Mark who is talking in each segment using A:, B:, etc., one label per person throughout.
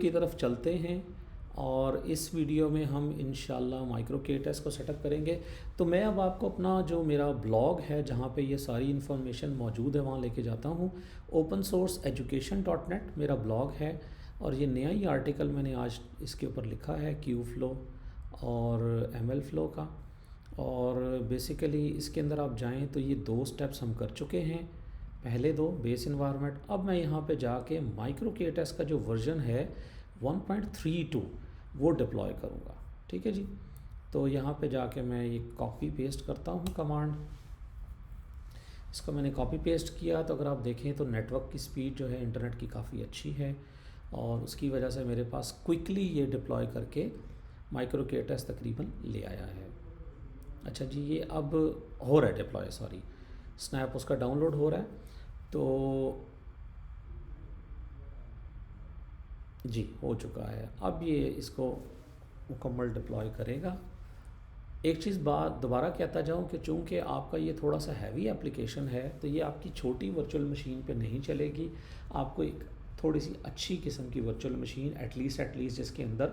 A: की तरफ चलते हैं और इस वीडियो में हम इंशाल्लाह माइक्रो KTest को सेटअप करेंगे। तो मैं अब आपको अपना जो मेरा ब्लॉग है जहाँ पे ये सारी इन्फॉर्मेशन मौजूद है वहाँ लेके जाता हूँ। opensourceeducation.net मेरा ब्लॉग है और ये नया ही आर्टिकल मैंने आज इसके ऊपर लिखा है Kubeflow और MLflow का। और बेसिकली इसके अंदर आप जाएँ तो ये 2 स्टेप्स हम कर चुके हैं, पहले 2 बेस इन्वायरमेंट। अब मैं यहाँ पे जाके माइक्रो KTest का जो वर्जन है 1.32 वो डिप्लॉय करूँगा। ठीक है जी। तो यहाँ पे जाके मैं ये कॉपी पेस्ट करता हूँ कमांड। इसको मैंने कॉपी पेस्ट किया तो अगर आप देखें तो नेटवर्क की स्पीड जो है इंटरनेट की काफ़ी अच्छी है और उसकी वजह से मेरे पास क्विकली ये डिप्लॉय करके माइक्रो KTest तकरीबन ले आया है। अच्छा जी, ये अब हो रहा है डिप्लॉय, सॉरी स्नैप उसका डाउनलोड हो रहा है। तो जी हो चुका है। अब ये इसको मुकम्मल डिप्लॉय करेगा। एक चीज़ बात दोबारा कहता जाऊँ कि चूँकि आपका ये थोड़ा सा हैवी एप्लीकेशन है तो ये आपकी छोटी वर्चुअल मशीन पे नहीं चलेगी। आपको एक थोड़ी सी अच्छी किस्म की वर्चुअल मशीन एटलीस्ट जिसके अंदर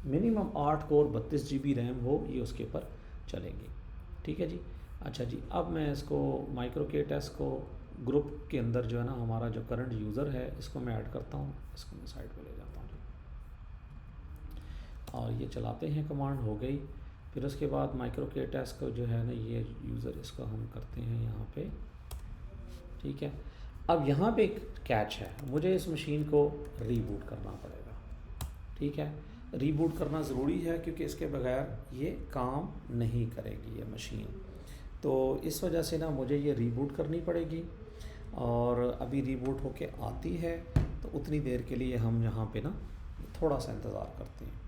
A: मिनिमम 8 कोर 32 GB रैम हो, ये उसके ऊपर चलेगी। ठीक है जी। अच्छा जी, अब मैं इसको माइक्रो KTest को ग्रुप के अंदर जो है ना हमारा जो करंट यूज़र है इसको मैं ऐड करता हूँ। इसको मैं साइड पे ले जाता हूँ जी और ये चलाते हैं, कमांड हो गई। फिर उसके बाद माइक्रो KTest को जो है ना ये यूज़र इसको हम करते हैं यहाँ पे। ठीक है। अब यहाँ पे एक कैच है, मुझे इस मशीन को रीबूट करना पड़ेगा। ठीक है, रीबूट करना ज़रूरी है क्योंकि इसके बगैर ये काम नहीं करेगी ये मशीन। तो इस वजह से ना मुझे ये रीबूट करनी पड़ेगी और अभी रीबूट होके आती है तो उतनी देर के लिए हम यहाँ पे ना थोड़ा सा इंतज़ार करते हैं।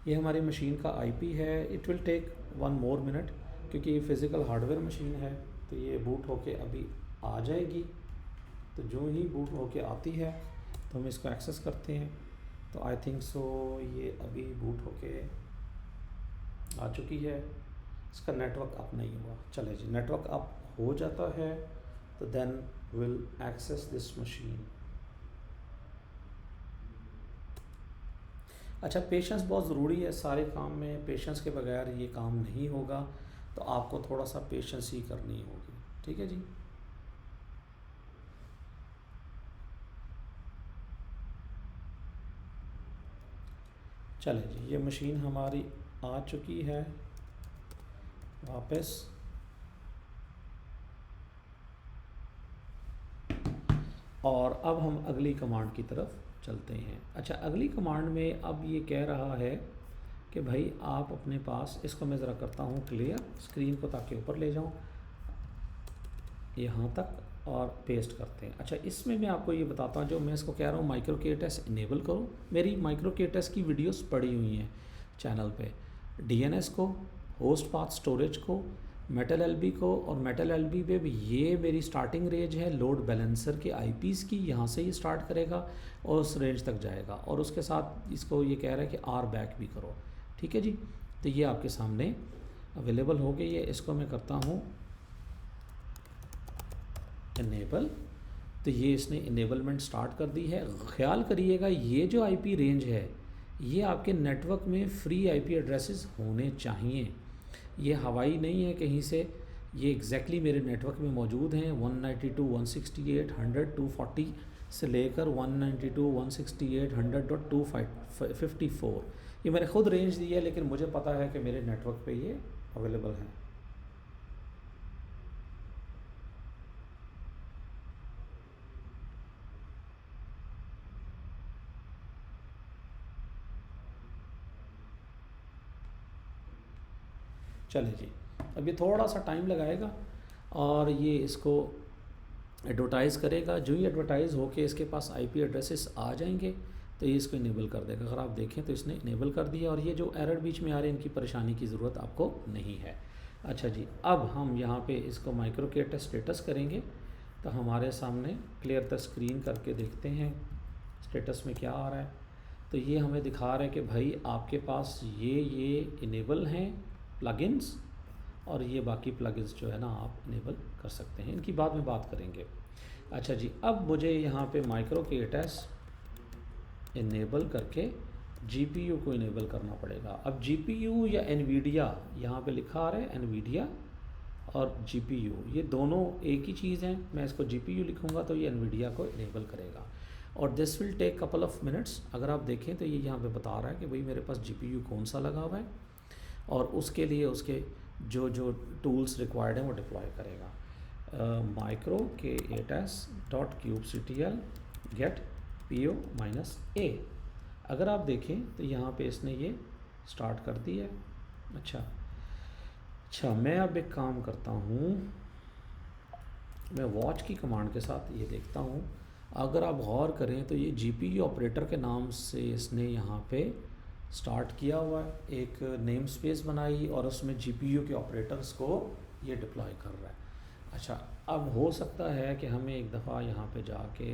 A: ये हमारी मशीन का IP है। It will take 1 more minute क्योंकि ये फ़िज़िकल हार्डवेयर मशीन है। तो ये बूट होके अभी आ जाएगी। तो जो ही बूट होके आती है तो हम इसको एक्सेस करते हैं। तो आई थिंक सो ये अभी बूट होके आ चुकी है। इसका नेटवर्क अप नहीं हुआ। चले जी, नेटवर्क अप हो जाता है तो then will access this machine. अच्छा, पेशेंस बहुत ज़रूरी है सारे काम में। पेशेंस के बगैर ये काम नहीं होगा, तो आपको थोड़ा सा पेशेंस ही करनी होगी। ठीक है जी। चलें जी, ये मशीन हमारी आ चुकी है वापस। और अब हम अगली कमांड की तरफ चलते हैं। अच्छा, अगली कमांड में अब ये कह रहा है कि भाई आप अपने पास, इसको मैं ज़रा करता हूँ क्लियर स्क्रीन को ताकि ऊपर ले जाऊँ यहाँ तक और पेस्ट करते हैं। अच्छा, इसमें मैं आपको ये बताता हूँ, जो मैं इसको कह रहा हूँ माइक्रो KTest इनेबल करो। मेरी माइक्रो KTest की वीडियोस पड़ी हुई हैं चैनल पे, DNS को, होस्ट पाथ स्टोरेज को, मेटल LB को, और मेटल LB पे भी ये मेरी स्टार्टिंग रेंज है लोड बैलेंसर के IPs की। यहाँ से ये स्टार्ट करेगा और उस रेंज तक जाएगा और उसके साथ इसको ये कह रहा है कि RBAC भी करो। ठीक है जी। तो ये आपके सामने अवेलेबल हो गई है। इसको मैं करता हूँ इनेबल। तो ये इसने इनेबलमेंट स्टार्ट कर दी है। ख्याल करिएगा ये जो IP रेंज है ये आपके नेटवर्क में फ्री IP एड्रेसेस होने चाहिए। ये हवाई नहीं है कहीं से, ये एग्जैक्टली मेरे नेटवर्क में मौजूद हैं। 192, 168, 100, 240 से लेकर 192, 168, 100.254 ये मैंने खुद रेंज दी है, लेकिन मुझे पता है कि मेरे नेटवर्क पे ये अवेलेबल है। चले जी, अब ये थोड़ा सा टाइम लगाएगा और ये इसको एडवर्टाइज़ करेगा। जो ही एडवर्टाइज़ होके इसके पास IP एड्रेसेस आ जाएंगे तो ये इसको इनेबल कर देगा। अगर आप देखें तो इसने इनेबल कर दिया और ये जो एरर बीच में आ रहे हैं इनकी परेशानी की ज़रूरत आपको नहीं है। अच्छा जी, अब हम यहाँ पे इसको माइक्रो KTest स्टेटस करेंगे तो हमारे सामने क्लियर द स्क्रीन करके देखते हैं स्टेटस में क्या आ रहा है। तो ये हमें दिखा रहा है कि भाई आपके पास ये इनेबल हैं प्लगइन्स, और ये बाकी प्लगइन्स जो है ना आप इनेबल कर सकते हैं, इनकी बाद में बात करेंगे। अच्छा जी, अब मुझे यहाँ पे माइक्रो केटस इनेबल करके जीपीयू को इनेबल करना पड़ेगा। अब जीपीयू या एनवीडिया, यहाँ पे लिखा आ रहा है एनवीडिया और जीपीयू, ये दोनों एक ही चीज़ हैं। मैं इसको जीपीयू लिखूँगा तो ये एनवीडिया को इनेबल करेगा, और this will take couple of minutes. अगर आप देखें तो ये यहाँ पे बता रहा है कि भाई मेरे पास जीपीयू कौन सा लगा हुआ है, और उसके लिए उसके जो जो टूल्स रिक्वायर्ड हैं वो डिप्लॉय करेगा। माइक्रो के एटस डॉट क्यूबसीटीएल गेट पीओ माइनस ए। अगर आप देखें तो यहाँ पे इसने ये स्टार्ट कर दी है। अच्छा, मैं अब एक काम करता हूँ, मैं वॉच की कमांड के साथ ये देखता हूँ। अगर आप गौर करें तो ये जीपीयू ऑपरेटर के नाम से इसने यहाँ पे स्टार्ट किया हुआ है, एक नेम स्पेस बनाई और उसमें जीपीयू के ऑपरेटर्स को ये डिप्लॉय कर रहा है। अच्छा, अब हो सकता है कि हमें एक दफ़ा यहाँ पे जाके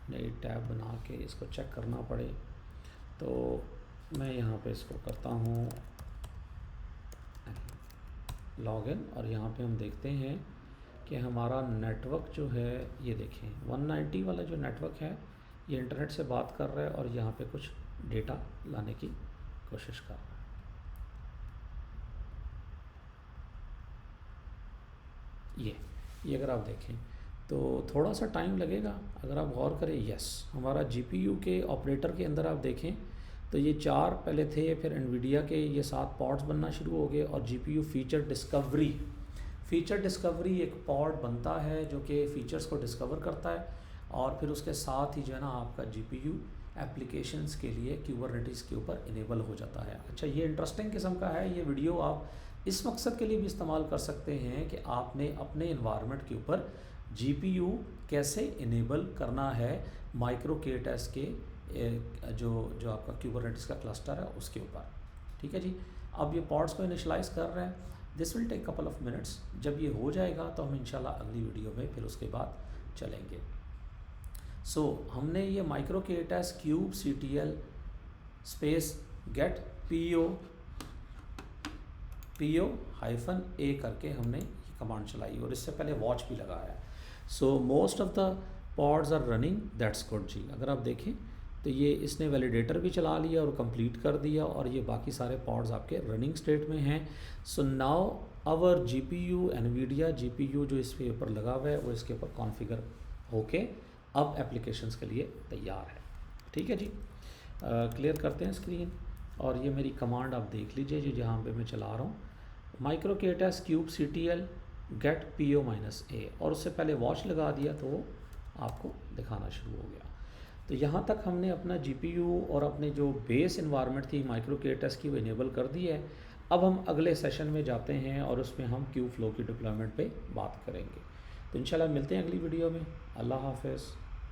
A: नई टैब बना के इसको चेक करना पड़े, तो मैं यहाँ पे इसको करता हूँ लॉगिन, और यहाँ पे हम देखते हैं कि हमारा नेटवर्क जो है, ये देखें 190 वाला जो नेटवर्क है ये इंटरनेट से बात कर रहा है और यहाँ पे कुछ डेटा लाने की कोशिश कर रहा है। ये अगर आप देखें तो थोड़ा सा टाइम लगेगा, अगर आप गौर करें। यस, हमारा जीपीयू के ऑपरेटर के अंदर आप देखें तो ये 4 पहले थे, फिर एनवीडिया के ये 7 पॉड्स बनना शुरू हो गए, और जीपीयू फीचर डिस्कवरी एक पॉड बनता है जो कि फ़ीचर्स को डिस्कवर करता है, और फिर उसके साथ ही जो है ना आपका जीपीयू एप्लीकेशंस के लिए क्यूबरनेटिस के ऊपर इनेबल हो जाता है। अच्छा, ये इंटरेस्टिंग किस्म का है। ये वीडियो आप इस मकसद के लिए भी इस्तेमाल कर सकते हैं कि आपने अपने इन्वायरमेंट के ऊपर जीपीयू कैसे इनेबल करना है माइक्रो केटस के जो आपका क्यूबरनेटिस का क्लस्टर है उसके ऊपर। ठीक है जी, अब ये पॉड्स को इनिशलाइज़ कर रहे हैं। This will take couple of minutes. जब ये हो जाएगा तो हम इंशाल्लाह अगली वीडियो में फिर उसके बाद चलेंगे। सो हमने ये micro Kate's cube CTL space get PO hyphen A करके हमने ये कमांड चलाई, और इससे पहले वॉच भी लगाया है। So most of the pods are running, that's good ji. अगर आप देखें तो ये इसने वैलिडेटर भी चला लिया और कंप्लीट कर दिया, और ये बाकी सारे पॉड्स आपके रनिंग स्टेट में हैं। So now our GPU Nvidia GPU जो इसके ऊपर लगा हुआ है वो इसके ऊपर कॉन्फ़िगर होके अब एप्लीकेशंस के लिए तैयार है। ठीक है जी, क्लियर करते हैं स्क्रीन, और ये मेरी कमांड आप देख लीजिए जी, जहाँ पे मैं चला रहा हूँ micro Kate's cube CTL get PO minus A, और उससे पहले वॉच लगा दिया तो वो आपको दिखाना शुरू हो गया। तो यहाँ तक हमने अपना जीपीयू और अपने जो बेस इन्वायरमेंट थी माइक्रो केटस की वो इनेबल कर दी है। अब हम अगले सेशन में जाते हैं और उसमें हम क्यू फ्लो की डिप्लॉयमेंट पे बात करेंगे। तो इंशाल्लाह मिलते हैं अगली वीडियो में। अल्लाह हाफ़िज़।